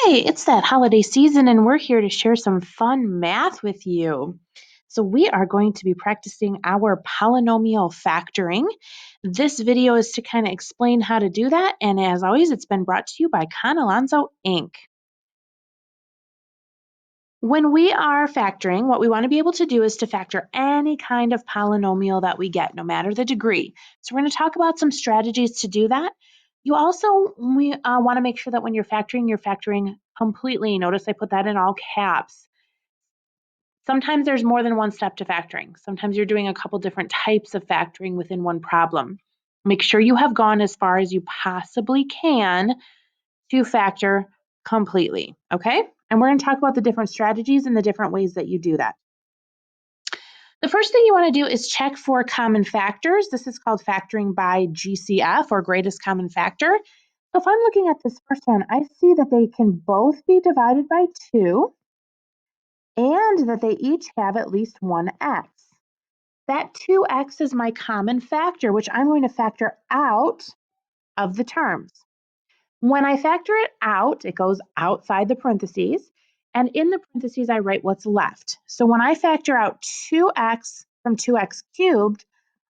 Hi, it's that holiday season, and we're here to share some fun math with you. So, we are going to be practicing our polynomial factoring. This video is to kind of explain how to do that, and as always, it's been brought to you by Con Alonso Inc. When we are factoring, what we want to be able to do is to factor any kind of polynomial that we get, no matter the degree. So we're going to talk about some strategies to do that. You also want to make sure that when you're factoring completely. Notice I put that in all caps. Sometimes there's more than one step to factoring. Sometimes you're doing a couple different types of factoring within one problem. Make sure you have gone as far as you possibly can to factor completely, okay? And we're going to talk about the different strategies and the different ways that you do that. The first thing you want to do is check for common factors. This is called factoring by GCF, or greatest common factor. So if I'm looking at this first one, I see that they can both be divided by 2 and that they each have at least one x. That 2x is my common factor, which I'm going to factor out of the terms. When I factor it out, it goes outside the parentheses, and in the parentheses, I write what's left. So when I factor out 2x from 2x cubed,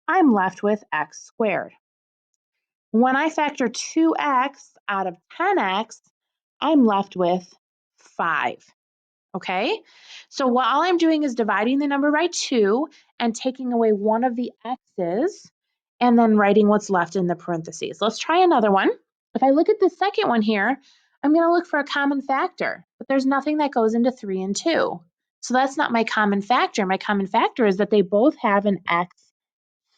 I'm left with x squared. When I factor 2x out of 10x, I'm left with 5. Okay? So all I'm doing is dividing the number by 2 and taking away one of the x's and then writing what's left in the parentheses. Let's try another one. If I look at the second one here, I'm going to look for a common factor, but there's nothing that goes into 3 and 2. So that's not my common factor. My common factor is that they both have an x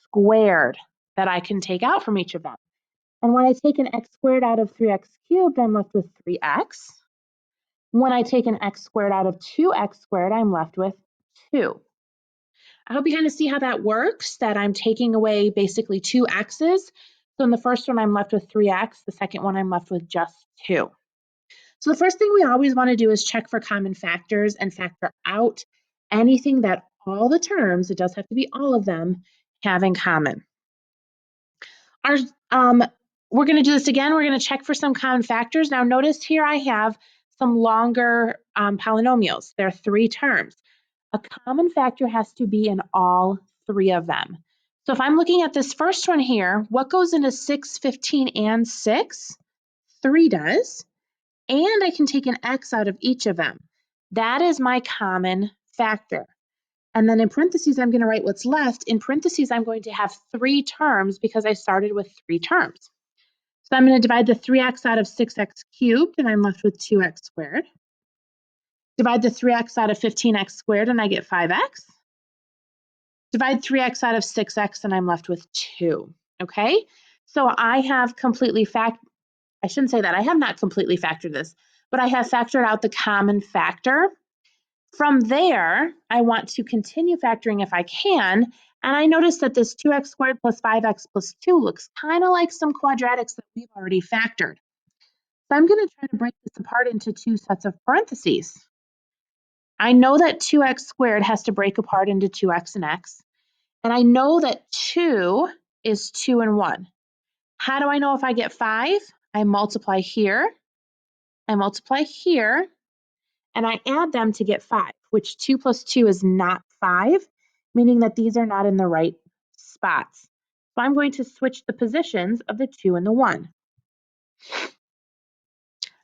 squared that I can take out from each of them. And when I take an x squared out of 3x cubed, I'm left with 3x. When I take an x squared out of 2x squared, I'm left with 2. I hope you kind of see how that works, that I'm taking away basically 2 x's. So in the first one, I'm left with 3x. The second one, I'm left with just 2. So the first thing we always want to do is check for common factors and factor out anything that all the terms, it does have to be all of them, have in common. We're going to do this again. We're going to check for some common factors. Now notice here I have some longer polynomials. There are 3 terms. A common factor has to be in all 3 of them. So if I'm looking at this first one here, what goes into 6, 15, and 6? 3 does. And I can take an x out of each of them. That is my common factor. And then in parentheses, I'm going to write what's left. In parentheses, I'm going to have 3 terms because I started with 3 terms. So I'm going to divide the 3x out of 6x cubed, and I'm left with 2x squared. Divide the 3x out of 15x squared, and I get 5x. Divide 3x out of 6x, and I'm left with 2. Okay? So I have I shouldn't say that. I have not completely factored this, but I have factored out the common factor. From there, I want to continue factoring if I can, and I notice that this 2x squared plus 5x plus 2 looks kind of like some quadratics that we've already factored. So I'm going to try to break this apart into 2 sets of parentheses. I know that 2x squared has to break apart into 2x and x, and I know that 2 is 2 and 1. How do I know if I get 5? I multiply here, and I add them to get 5, which 2 plus 2 is not 5, meaning that these are not in the right spots. So I'm going to switch the positions of the 2 and the 1.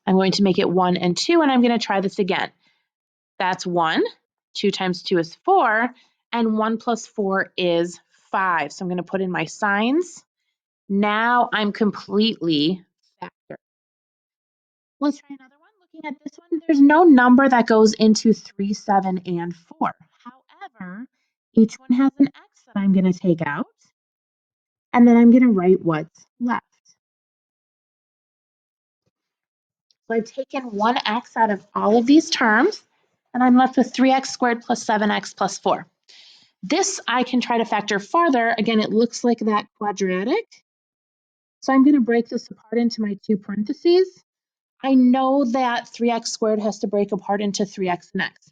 I'm going to make it 1 and 2, and I'm going to try this again. That's 1. 2 times 2 is 4, and 1 plus 4 is 5. So I'm going to put in my signs. Now I'm completely factored. Let's try another one. Looking at this one, there's no number that goes into 3, 7, and 4. However, each one has an x that I'm going to take out, and then I'm going to write what's left. So I've taken one x out of all of these terms, and I'm left with 3x squared plus 7x plus 4. This I can try to factor farther. Again, it looks like that quadratic. So I'm going to break this apart into my 2 parentheses. I know that 3x squared has to break apart into 3x and x.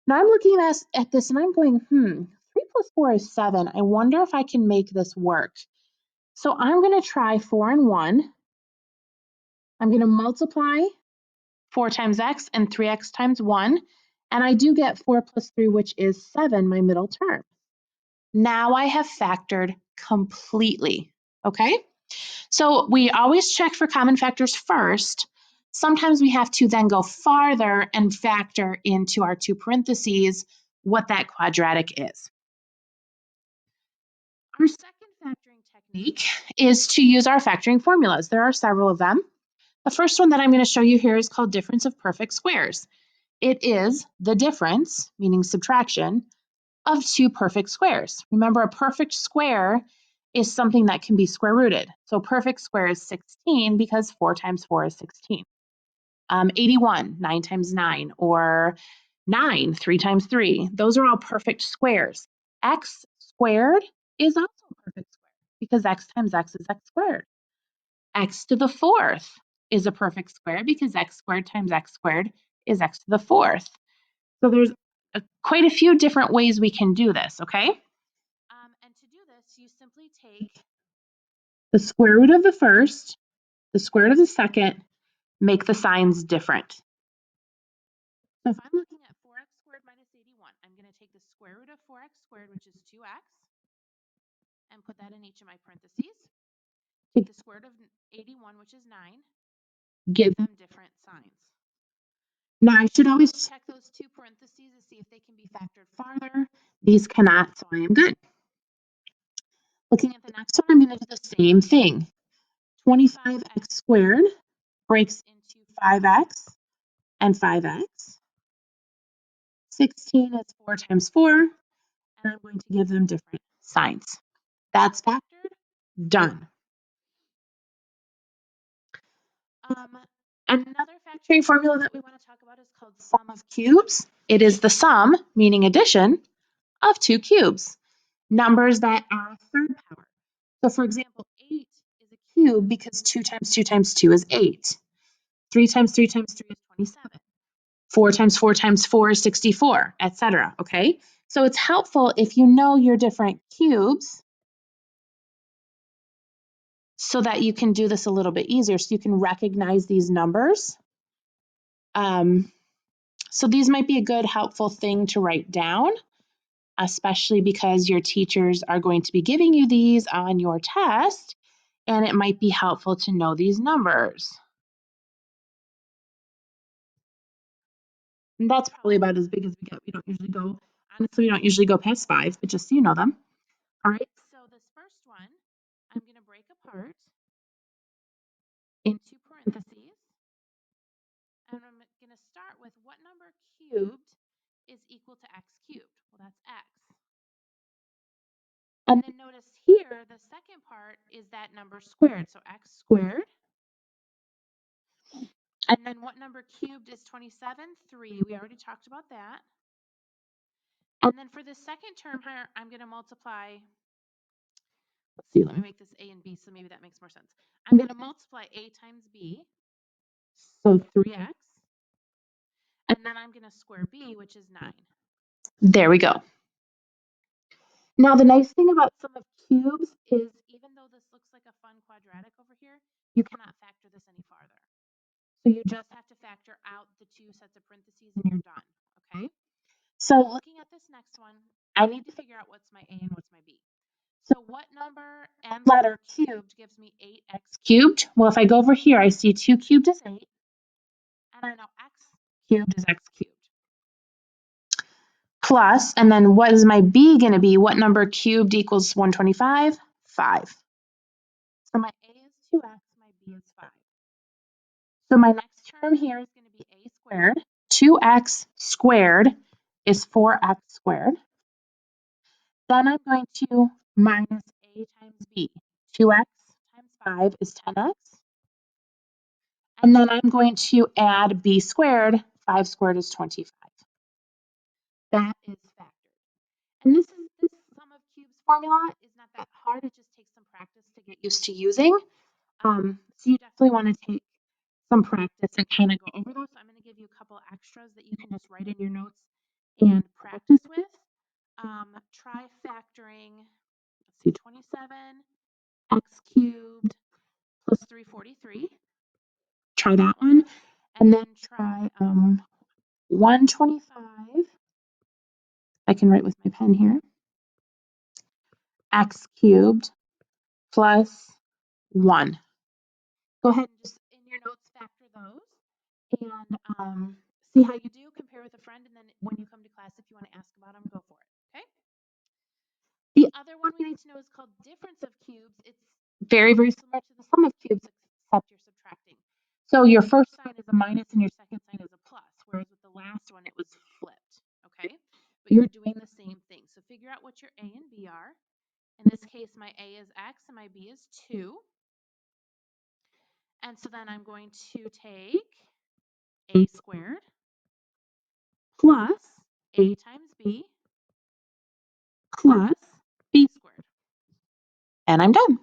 Now I'm looking at this and I'm going, 3 plus 4 is 7. I wonder if I can make this work. So I'm going to try 4 and 1. I'm going to multiply 4 times x, and 3x times 1. And I do get 4 plus 3, which is 7, my middle term. Now I have factored completely, okay? So we always check for common factors first. Sometimes we have to then go farther and factor into our 2 parentheses what that quadratic is. Our second factoring technique is to use our factoring formulas. There are several of them. The first one that I'm going to show you here is called difference of perfect squares. It is the difference, meaning subtraction, of 2 perfect squares. Remember, a perfect square is something that can be square rooted. So perfect square is 16 because 4 times 4 is 16. 81, 9 times 9, or 9, 3 times 3. Those are all perfect squares. X squared is also a perfect square because x times x is x squared. X to the fourth is a perfect square because x squared times x squared is x to the fourth. So there's quite a few different ways we can do this, okay? And to do this, you simply take the square root of the first, the square root of the second, make the signs different. So if I'm looking at 4x squared minus 81, I'm going to take the square root of 4x squared, which is 2x, and put that in each of my parentheses. Take the square root of 81, which is 9, give them different signs. Now I should always check those 2 parentheses to see if they can be factored farther. These cannot, so I am good. Looking at the next one, I'm going to do the same thing. 25x squared breaks into 5x and 5x. 16 is 4 times 4, and I'm going to give them different signs. That's factored, done. Another factoring formula that we want to talk about is called sum of cubes. It is the sum, meaning addition, of 2 cubes, numbers that are a third power. So for example, 8 is a cube because 2 times 2 times 2 is 8. 3 times 3 times 3 is 27. 4 times 4 times 4 is 64, etc. Okay? So it's helpful if you know your different cubes so that you can do this a little bit easier, so you can recognize these numbers. So these might be a good, helpful thing to write down, especially because your teachers are going to be giving you these on your test, and it might be helpful to know these numbers. And that's probably about as big as we get. We don't usually go past 5, but just so you know them. All right, so this first one, I'm going to break apart into parentheses. And I'm going to start with what number cubed is equal to x cubed? Well, that's x. And then notice here, the second part is that number squared. So x squared. And then what number cubed is 27? 3. We already talked about that. And then for the second term here, I'm going to multiply. Let's see, let me make this a and b, so maybe that makes more sense. I'm going to multiply a times b, so 3x. And then I'm going to square b, which is 9. There we go. Now, the nice thing about sum of cubes is even though this looks like a fun quadratic over here, you cannot factor this any farther. So you just have to factor out the 2 sets of parentheses and you're done, okay? So looking at this next one, I need to figure out what's my a and what's my b. So what number and letter cubed gives me 8x cubed? Well, if I go over here, I see 2 cubed is 8, and I know x cubed is x cubed. Plus, and then what is my b going to be? What number cubed equals 125? 5. So my a is 2x, my b is 5. So my next term here is going to be a squared. 2x squared is 4x squared. Then I'm going to minus a times b. 2x times 5 is 10x. And then I'm going to add b squared. 5 squared is 25. That is factored. And this sum of cubes formula is not that hard. It just takes some practice to get used to using. So you definitely want to take some practice and kind of go over those. So I'm going to give you a couple extras that you can just write in your notes and practice with. Try factoring, let's see, 27 x cubed plus 343. Try that one. and then try 125, I can write with my pen here, x cubed plus 1. Go ahead and just in your notes factor those and see how you do, compare with a friend, and then when you come to class, if you want to ask about them, go for it, okay? The other one we need to know is called difference of cubes. It's very, very similar to the sum of cubes, except you're subtracting. So your first sign is a minus and your second sign is a plus, whereas with the last one, it was flipped, okay? But you're doing the same thing. So figure out what your A and B are. In this case, my A is x and my B is 2. And so then I'm going to take a squared plus a times b plus b squared. And I'm done.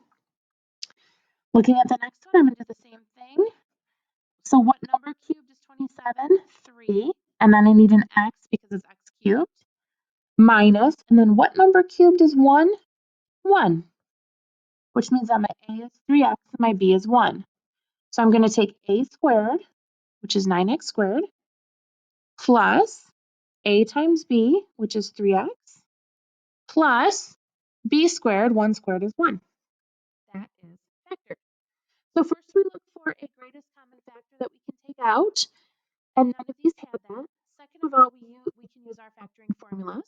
Looking at the next one, I'm going to do the same thing. So what number cubed is 27? 3. And then I need an x because it's x cubed. Minus, and then what number cubed is 1? 1. Which means that my a is 3x and my b is 1. So I'm going to take a squared, which is 9x squared, plus a times b, which is 3x, plus b squared, 1 squared is 1. That is factored. So first we look for a greatest common factor that we can take out, and none of these have that. Second of all, we can use our factoring formulas.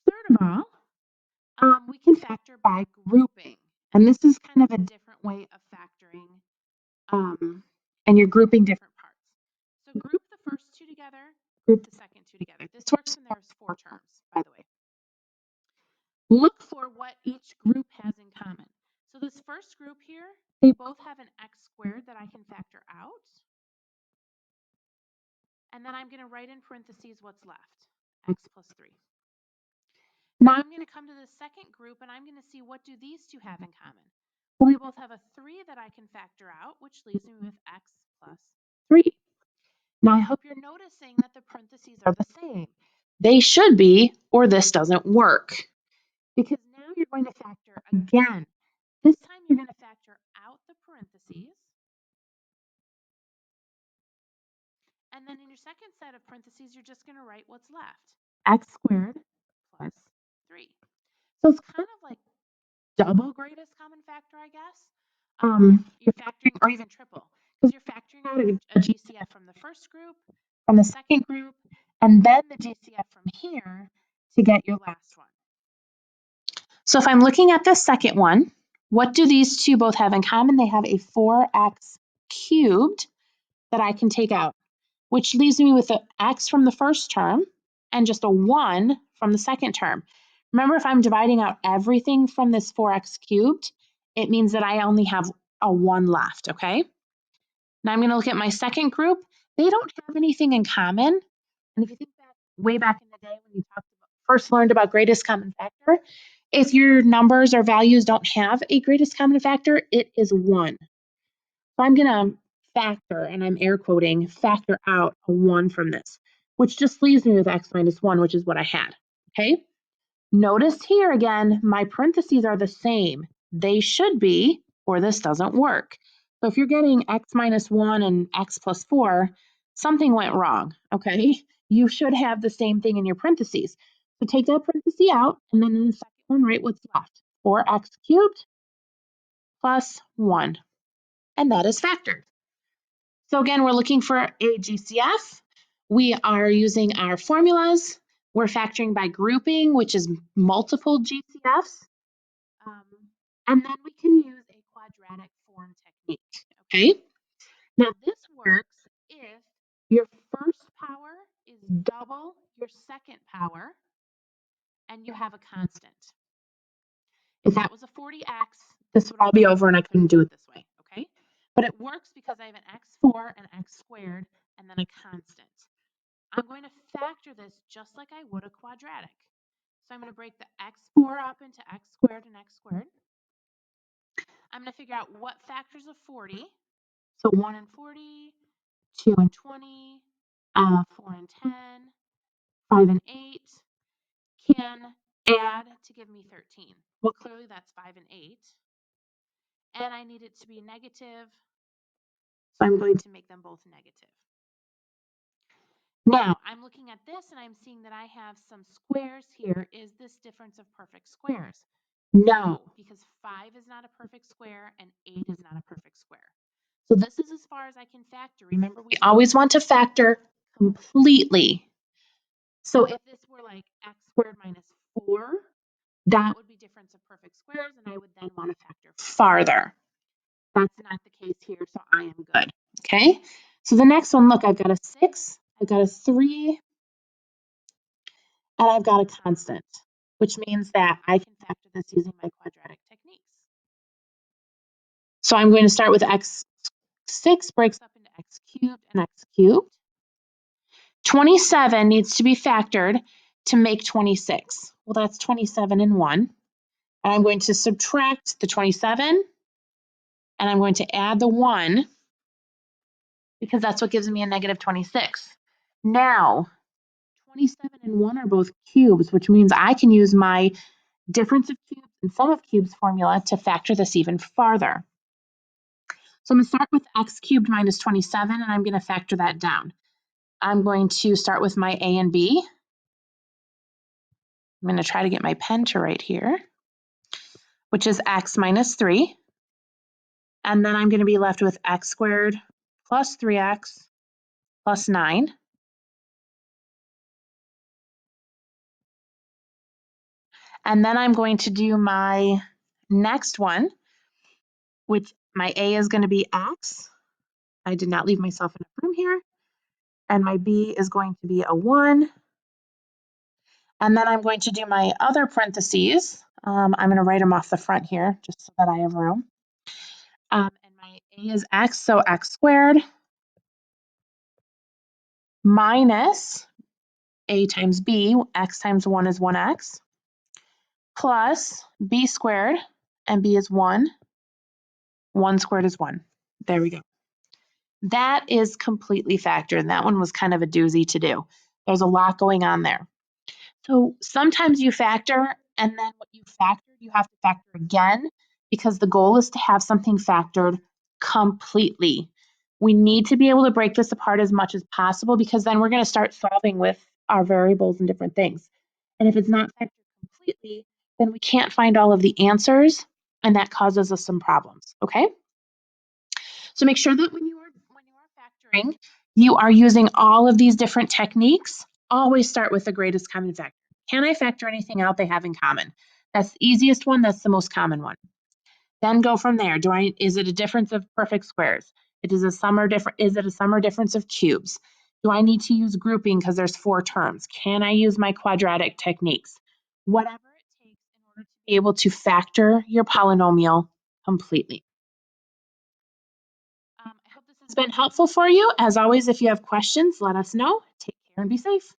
Third of all, we can factor by grouping, and this is kind of a different way of factoring, and you're grouping different parts. So group the first two together, group the second two together. This works when there's 4 terms, by the way. Look for what each group has in common. So this first group here, they both have an x squared that I can factor out. And then I'm going to write in parentheses what's left, x plus 3. Now I'm going to come to the second group and I'm going to see what do these two have in common. Well, we both have a 3 that I can factor out, which leaves me with x plus 3. Now I hope you're noticing that the parentheses are the same. They should be, or this doesn't work. Because now you're going to factor again. This time you're going to factor out the parentheses. And then in your second set of parentheses, you're just going to write what's left. X squared plus 3. So it's kind of like double greatest common factor, I guess. You're factoring, or even triple, because you're factoring out a GCF from the first group, from the second group, and then the GCF from here to get your last one. So if I'm looking at the second one, what do these two both have in common? They have a 4x cubed that I can take out, which leaves me with an x from the first term and just a 1 from the second term. Remember, if I'm dividing out everything from this 4x cubed, it means that I only have a 1 left, okay? Now I'm going to look at my second group. They don't have anything in common. And if you think back, way back in the day when you first learned about greatest common factor, if your numbers or values don't have a greatest common factor, it is 1. So I'm going to factor, and I'm air quoting, factor out a 1 from this, which just leaves me with x minus 1, which is what I had, okay? Notice here again, my parentheses are the same. They should be, or this doesn't work. So if you're getting x minus 1 and x plus 4, something went wrong, okay? You should have the same thing in your parentheses. So take that parenthesis out, and then in the second one, write what's left. 4x cubed plus 1. And that is factored. So again, we're looking for a GCF. We are using our formulas. We're factoring by grouping, which is multiple GCFs. And then we can use a quadratic form technique, okay? Now this works if your first power is double your second power and you have a constant. If that was a 40x, this would all be over and I couldn't do it this way, okay? But it works because I have an x4, an x squared, and then a constant. I'm going to factor this just like I would a quadratic. So I'm going to break the x4 up into x squared and x squared. I'm going to figure out what factors of 40. So 1 and 40, 2 and 20, 4 and 10, 5 and 8 can add to give me 13. Well, clearly that's 5 and 8. And I need it to be negative So I'm going to make them both negative. Now, I'm looking at this and I'm seeing that I have some squares here. Is this difference of perfect squares? No, because 5 is not a perfect square and 8 is not a perfect square. So this is as far as I can factor. Remember, we always want to factor completely. So if this were like x squared minus 4, that would be difference of perfect squares, and I would then want to factor farther. That's not the case here, so I am good. Okay, so the next one, look, I've got a 6, I've got a 3, and I've got a constant, which means that I can factor this using my quadratic techniques. So I'm going to start with x6 breaks up into x cubed and x cubed. 27 needs to be factored to make 26. Well, that's 27 and 1. And I'm going to subtract the 27, and I'm going to add the 1, because that's what gives me a negative 26. Now, 27 and 1 are both cubes, which means I can use my difference of cubes and sum of cubes formula to factor this even farther. So I'm going to start with x cubed minus 27, and I'm going to factor that down. I'm going to start with my a and b. I'm going to try to get my pen to write here, which is x minus 3. And then I'm going to be left with x squared plus 3x plus 9. And then I'm going to do my next one, which my a is going to be x. I did not leave myself enough room here. And my b is going to be a 1. And then I'm going to do my other parentheses. I'm going to write them off the front here just so that I have room. And my a is x, so x squared minus a times b, x times 1 is 1x, plus b squared, and b is 1. 1 squared is 1. There we go. That is completely factored, and that one was kind of a doozy to do. There's a lot going on there. So sometimes you factor, and then what you factored, you have to factor again, because the goal is to have something factored completely. We need to be able to break this apart as much as possible, because then we're going to start solving with our variables and different things. And if it's not factored completely, then we can't find all of the answers, and that causes us some problems, okay? So make sure that when you are factoring, you are using all of these different techniques. Always start with the greatest common factor. Can I factor anything out they have in common? That's the easiest one. That's the most common one. Then go from there. Is it a difference of perfect squares? Is it a sum or difference of cubes? Do I need to use grouping because there's 4 terms? Can I use my quadratic techniques? Whatever it takes in order to be able to factor your polynomial completely. I hope this has been helpful for you. As always, if you have questions, let us know. Take care and be safe.